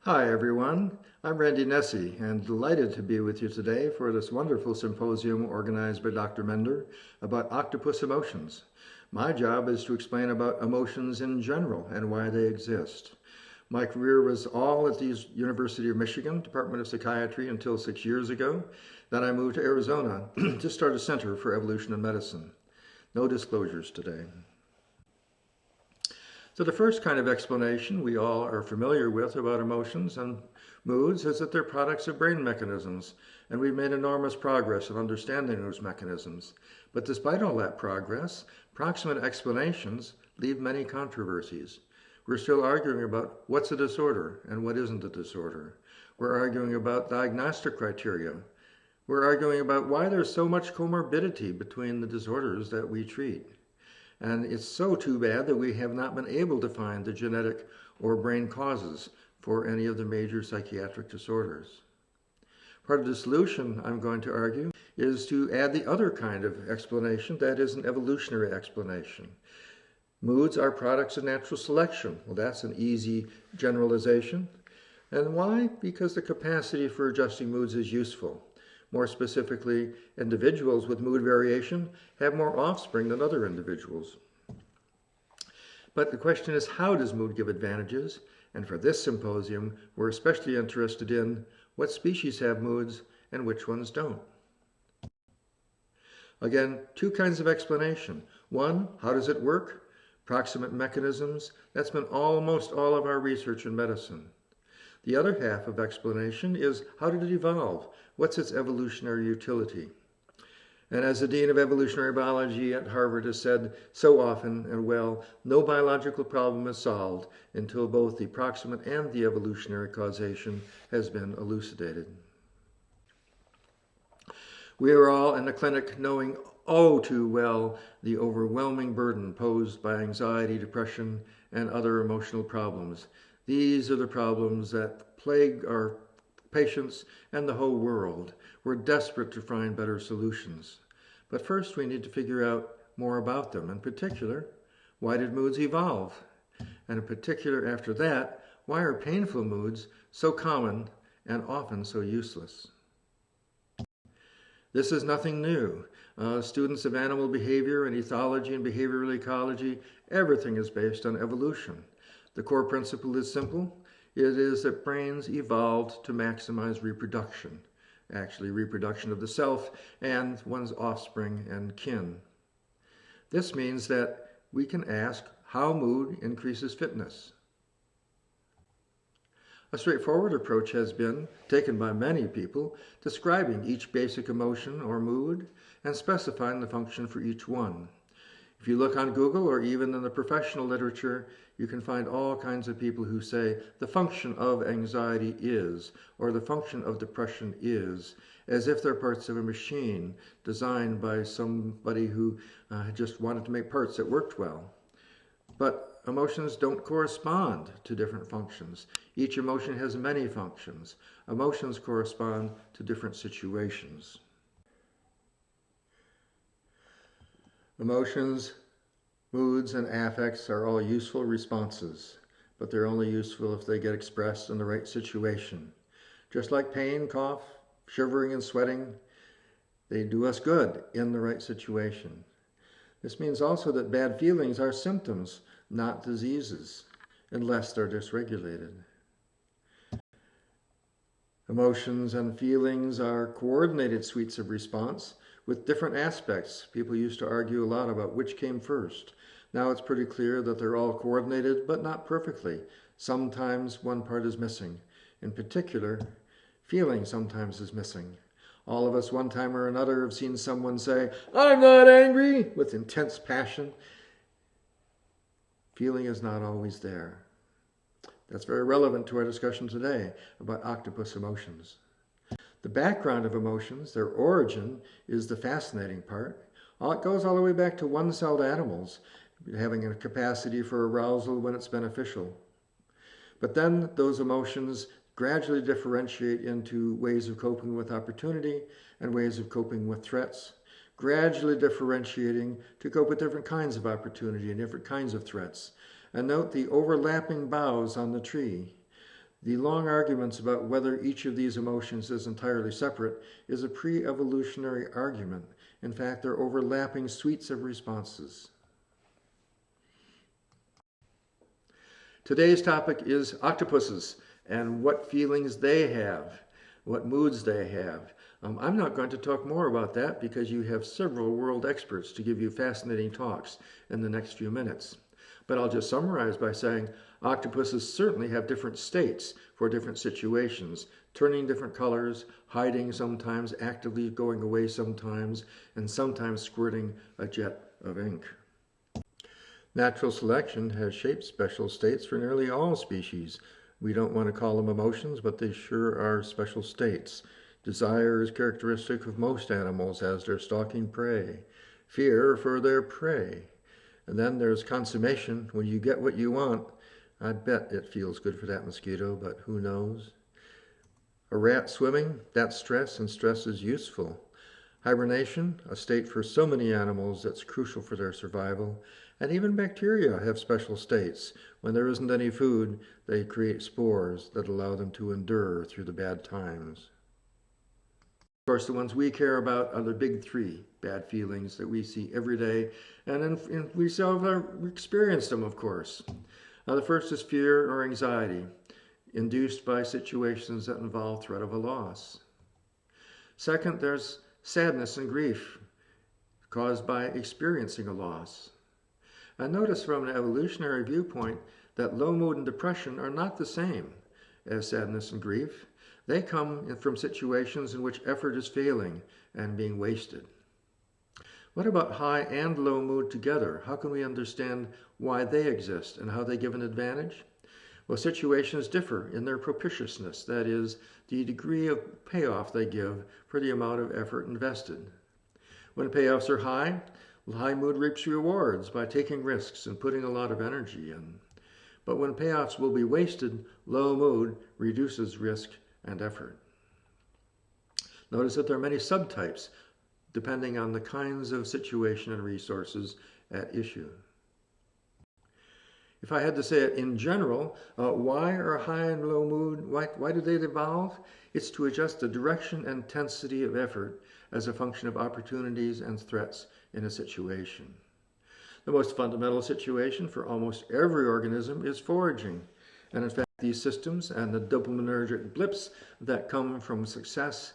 Hi everyone, I'm Randy Nesse and delighted to be with you today for this wonderful symposium organized by Dr. Mender about octopus emotions. My job is to explain about emotions in general and why they exist. My career was all at the University of Michigan, Department of Psychiatry until 6 years ago. Then I moved to Arizona to start a center for evolutionary medicine. No disclosures today. So the first kind of explanation we all are familiar with about emotions and moods is that they're products of brain mechanisms, and we've made enormous progress in understanding those mechanisms. But despite all that progress, proximate explanations leave many controversies. We're still arguing about what's a disorder and what isn't a disorder. We're arguing about diagnostic criteria. We're arguing about why there's so much comorbidity between the disorders that we treat. And it's so too bad that we have not been able to find the genetic or brain causes for any of the major psychiatric disorders. Part of the solution, I'm going to argue, is to add the other kind of explanation, that is an evolutionary explanation. Moods are products of natural selection. Well, that's an easy generalization. And why? Because the capacity for adjusting moods is useful. More specifically, individuals with mood variation have more offspring than other individuals. But the question is, how does mood give advantages? And for this symposium, we're especially interested in what species have moods and which ones don't. Again, two kinds of explanation. One, how does it work? Proximate mechanisms. That's been almost all of our research in medicine. The other half of explanation is, how did it evolve? What's its evolutionary utility? And as the Dean of Evolutionary Biology at Harvard has said so often and well, no biological problem is solved until both the proximate and the evolutionary causation has been elucidated. We are all in the clinic knowing oh too well the overwhelming burden posed by anxiety, depression, and other emotional problems. These are the problems that plague our patients and the whole world. We're desperate to find better solutions. But first we need to figure out more about them. In particular, why did moods evolve? And in particular, after that, why are painful moods so common and often so useless? This is nothing new. Students of animal behavior and ethology and behavioral ecology, everything is based on evolution. The core principle is simple. It is that brains evolved to maximize reproduction, actually reproduction of the self and one's offspring and kin. This means that we can ask how mood increases fitness. A straightforward approach has been taken by many people, describing each basic emotion or mood and specifying the function for each one. If you look on Google or even in the professional literature, you can find all kinds of people who say the function of anxiety is, or the function of depression is, as if they're parts of a machine designed by somebody who just wanted to make parts that worked well. But emotions don't correspond to different functions. Each emotion has many functions. Emotions correspond to different situations. Emotions, moods, and affects are all useful responses, but they're only useful if they get expressed in the right situation. Just like pain, cough, shivering, and sweating, they do us good in the right situation. This means also that bad feelings are symptoms, not diseases, unless they're dysregulated. Emotions and feelings are coordinated suites of response with different aspects. People used to argue a lot about which came first. Now it's pretty clear that they're all coordinated, but not perfectly. Sometimes one part is missing. In particular, feeling sometimes is missing. All of us one time or another have seen someone say, "I'm not angry," with intense passion. Feeling is not always there. That's very relevant to our discussion today about octopus emotions. The background of emotions, their origin, is the fascinating part. It goes all the way back to one-celled animals, having a capacity for arousal when it's beneficial. But then those emotions gradually differentiate into ways of coping with opportunity and ways of coping with threats, gradually differentiating to cope with different kinds of opportunity and different kinds of threats. And note the overlapping boughs on the tree. The long arguments about whether each of these emotions is entirely separate is a pre-evolutionary argument. In fact, they're overlapping suites of responses. Today's topic is octopuses and what feelings they have, what moods they have. I'm not going to talk more about that because you have several world experts to give you fascinating talks in the next few minutes. But I'll just summarize by saying octopuses certainly have different states for different situations, turning different colors, hiding sometimes, actively going away sometimes, and sometimes squirting a jet of ink. Natural selection has shaped special states for nearly all species. We don't want to call them emotions, but they sure are special states. Desire is characteristic of most animals as they're stalking prey. Fear for their prey. And then there's consummation, when you get what you want. I bet it feels good for that mosquito, but who knows? A rat swimming, that's stress, and stress is useful. Hibernation, a state for so many animals that's crucial for their survival. And even bacteria have special states. When there isn't any food, they create spores that allow them to endure through the bad times. Of course, the ones we care about are the big three bad feelings that we see every day, and we experience them, of course. Now, the first is fear or anxiety, induced by situations that involve threat of a loss. Second, there's sadness and grief, caused by experiencing a loss. And notice from an evolutionary viewpoint that low mood and depression are not the same as sadness and grief. They come from situations in which effort is failing and being wasted. What about high and low mood together? How can we understand why they exist and how they give an advantage? Well, situations differ in their propitiousness, that is, the degree of payoff they give for the amount of effort invested. When payoffs are high, high mood reaps rewards by taking risks and putting a lot of energy in. But when payoffs will be wasted, low mood reduces risk and effort. Notice that there are many subtypes depending on the kinds of situation and resources at issue. If I had to say it in general, why are high and low mood, why do they evolve? It's to adjust the direction and intensity of effort as a function of opportunities and threats in a situation. The most fundamental situation for almost every organism is foraging. And in fact, these systems and the dopaminergic blips that come from success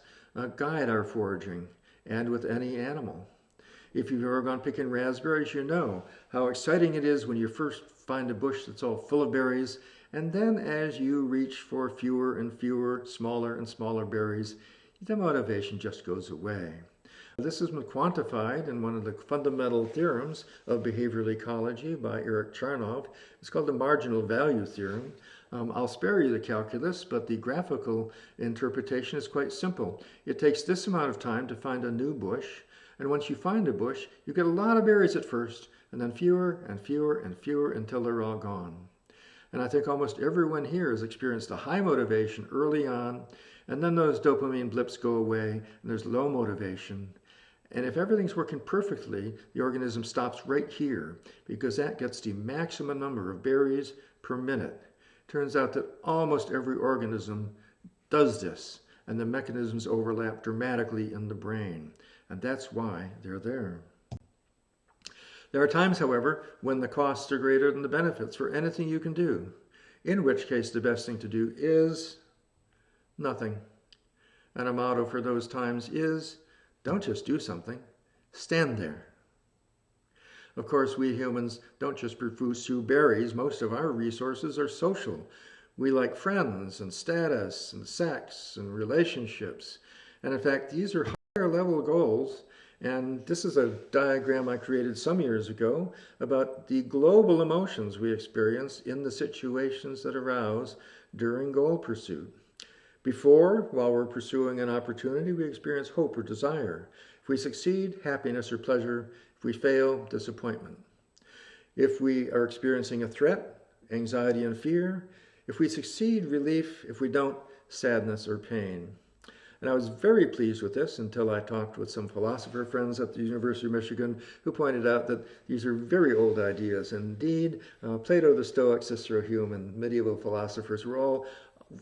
guide our foraging, and with any animal. If you've ever gone picking raspberries, you know how exciting it is when you first find a bush that's all full of berries, and then as you reach for fewer and fewer, smaller and smaller berries, the motivation just goes away. This has been quantified in one of the fundamental theorems of behavioral ecology by Eric Charnov. It's called the Marginal Value Theorem. I'll spare you the calculus, but the graphical interpretation is quite simple. It takes this amount of time to find a new bush, and once you find a bush, you get a lot of berries at first, and then fewer and fewer and fewer until they're all gone. And I think almost everyone here has experienced a high motivation early on, and then those dopamine blips go away, and there's low motivation. And if everything's working perfectly, the organism stops right here, because that gets the maximum number of berries per minute. Turns out that almost every organism does this, and the mechanisms overlap dramatically in the brain, and that's why they're there. There are times, however, when the costs are greater than the benefits for anything you can do, in which case the best thing to do is nothing. And a motto for those times is, don't just do something, stand there. Of course, we humans don't just pursue berries. Most of our resources are social. We like friends and status and sex and relationships. And in fact, these are higher level goals. And this is a diagram I created some years ago about the global emotions we experience in the situations that arouse during goal pursuit. Before, while we're pursuing an opportunity, we experience hope or desire. If we succeed, happiness or pleasure. If we fail, disappointment. If we are experiencing a threat, anxiety and fear. If we succeed, relief. If we don't, sadness or pain. And I was very pleased with this until I talked with some philosopher friends at the University of Michigan who pointed out that these are very old ideas. Indeed, Plato, the Stoics, Cicero, Hume, and medieval philosophers were all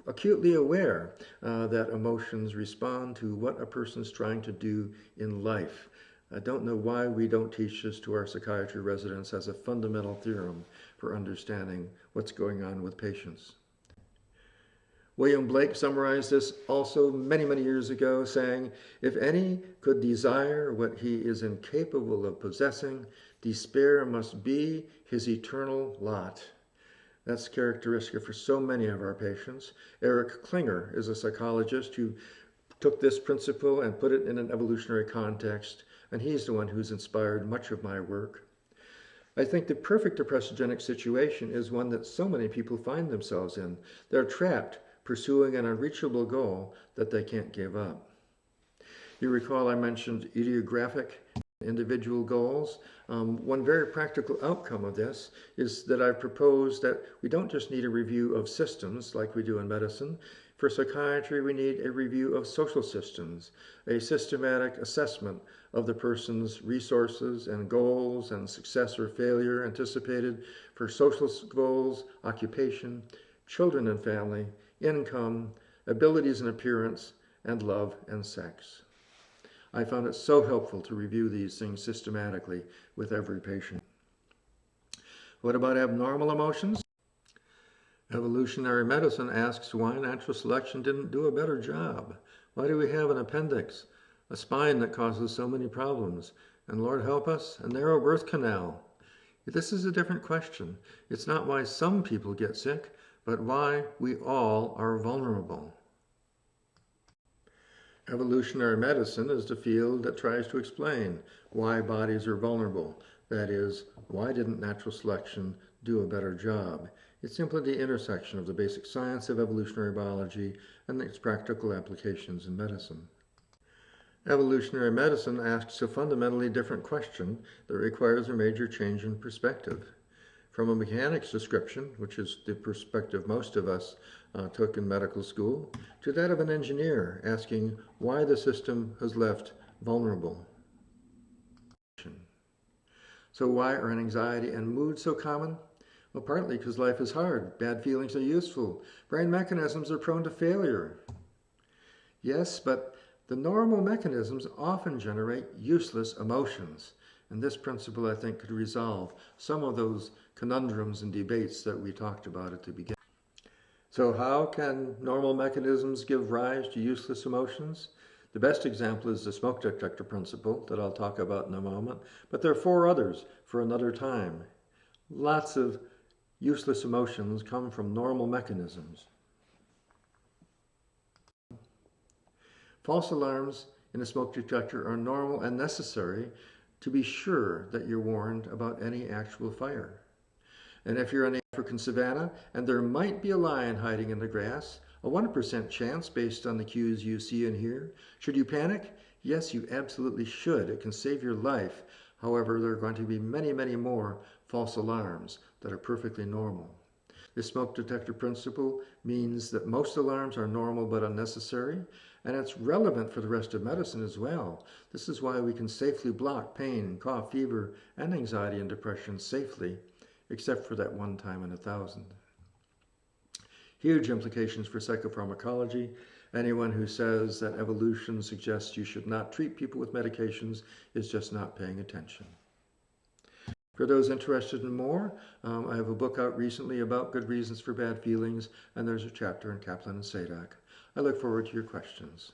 acutely aware that emotions respond to what a person's trying to do in life. I don't know why we don't teach this to our psychiatry residents as a fundamental theorem for understanding what's going on with patients. William Blake summarized this also many, many years ago, saying, "If any could desire what he is incapable of possessing, despair must be his eternal lot." That's characteristic for so many of our patients. Eric Klinger is a psychologist who took this principle and put it in an evolutionary context, and he's the one who's inspired much of my work. I think the perfect depressogenic situation is one that so many people find themselves in. They're trapped, pursuing an unreachable goal that they can't give up. You recall I mentioned idiographic individual goals. One very practical outcome of this is that I've proposed that we don't just need a review of systems like we do in medicine. For psychiatry, we need a review of social systems, a systematic assessment of the person's resources and goals and success or failure anticipated for social goals, occupation, children and family, income, abilities and appearance, and love and sex. I found it so helpful to review these things systematically with every patient. What about abnormal emotions? Evolutionary medicine asks why natural selection didn't do a better job. Why do we have an appendix, a spine that causes so many problems, and Lord help us, a narrow birth canal? This is a different question. It's not why some people get sick, but why we all are vulnerable. Evolutionary medicine is the field that tries to explain why bodies are vulnerable. That is, why didn't natural selection do a better job? It's simply the intersection of the basic science of evolutionary biology and its practical applications in medicine. Evolutionary medicine asks a fundamentally different question that requires a major change in perspective. From a mechanics description, which is the perspective most of us took in medical school, to that of an engineer asking why the system has left vulnerable. So why are anxiety and mood so common? Well, partly because life is hard. Bad feelings are useful. Brain mechanisms are prone to failure. Yes, but the normal mechanisms often generate useless emotions. And this principle, I think, could resolve some of those conundrums and debates that we talked about at the beginning. So how can normal mechanisms give rise to useless emotions? The best example is the smoke detector principle that I'll talk about in a moment, but there are 4 others for another time. Lots of useless emotions come from normal mechanisms. False alarms in a smoke detector are normal and necessary to be sure that you're warned about any actual fire. And if you're in the African savanna and there might be a lion hiding in the grass, a 1% chance based on the cues you see and hear. Should you panic? Yes, you absolutely should. It can save your life. However, there are going to be many, many more false alarms that are perfectly normal. The smoke detector principle means that most alarms are normal but unnecessary, and it's relevant for the rest of medicine as well. This is why we can safely block pain, cough, fever, and anxiety and depression safely, except for that one time in 1,000. Huge implications for psychopharmacology. Anyone who says that evolution suggests you should not treat people with medications is just not paying attention. For those interested in more, I have a book out recently about good reasons for bad feelings, and there's a chapter in Kaplan and Sadak. I look forward to your questions.